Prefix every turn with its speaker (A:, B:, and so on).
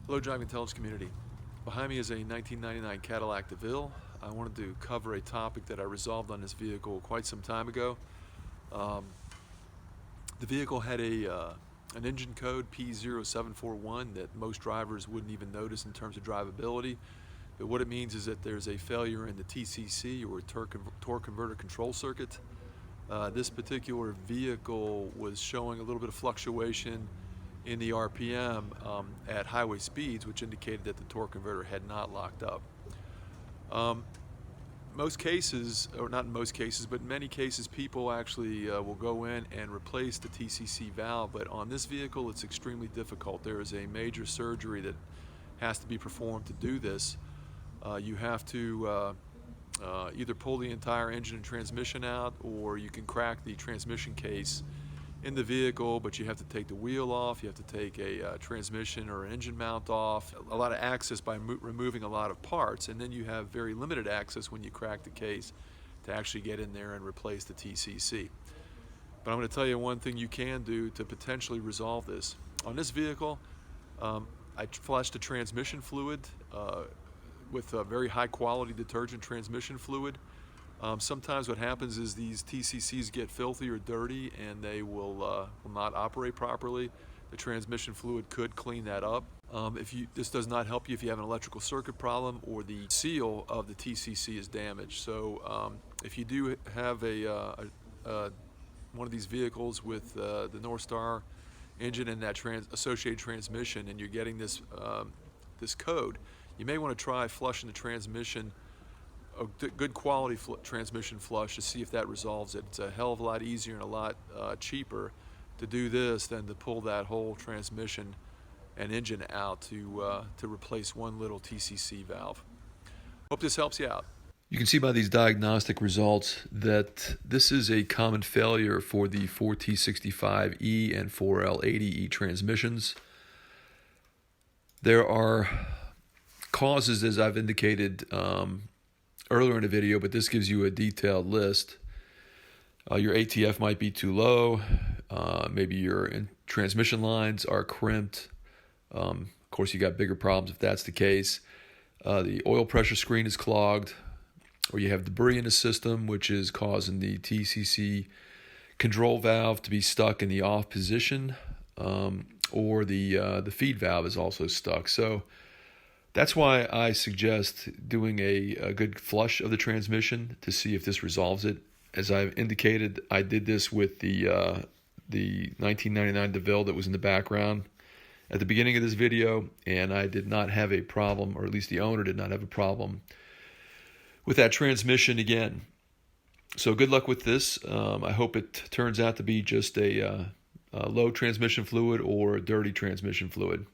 A: Hello, driving intelligence community. Behind me is a 1999 Cadillac Deville. I wanted to cover a topic that I resolved on this vehicle quite some time ago. The vehicle had an engine code P0741 that most drivers wouldn't even notice in terms of drivability. But what it means is that there's a failure in the TCC, or torque converter control circuit. This particular vehicle was showing a little bit of fluctuation in the RPM at highway speeds, which indicated that the torque converter had not locked up. Most cases, or not in most cases, but in many cases, people actually will go in and replace the TCC valve, but on this vehicle it's extremely difficult. There is a major surgery that has to be performed to do this. You have to either pull the entire engine and transmission out, or you can crack the transmission case in the vehicle, but you have to take the wheel off, you have to take a transmission or engine mount off. A lot of access by removing a lot of parts, and then you have very limited access when you crack the case to actually get in there and replace the TCC. But I'm going to tell you one thing you can do to potentially resolve this. On this vehicle, I flushed the transmission fluid with a very high quality detergent transmission fluid. Sometimes what happens is these TCCs get filthy or dirty and they will not operate properly. The transmission fluid could clean that up. This does not help you if you have an electrical circuit problem or the seal of the TCC is damaged. So if you do have one of these vehicles with the North Star engine and that associated transmission, and you're getting this code, you may want to try flushing the transmission, a good quality transmission flush, to see if that resolves it. It's a hell of a lot easier and a lot cheaper to do this than to pull that whole transmission and engine out to replace one little TCC valve. Hope this helps you out.
B: You can see by these diagnostic results that this is a common failure for the 4T65-E and 4L80E transmissions. There are causes, as I've indicated earlier in the video, but this gives you a detailed list. Your ATF might be too low. Maybe your transmission lines are crimped. Of course, you got bigger problems if that's the case. The oil pressure screen is clogged, or you have debris in the system, which is causing the TCC control valve to be stuck in the off position, or the feed valve is also stuck. So that's why I suggest doing a good flush of the transmission to see if this resolves it. As I've indicated, I did this with the 1999 DeVille that was in the background at the beginning of this video, and I did not have a problem, or at least the owner did not have a problem with that transmission again. So good luck with this. I hope it turns out to be just a low transmission fluid or dirty transmission fluid.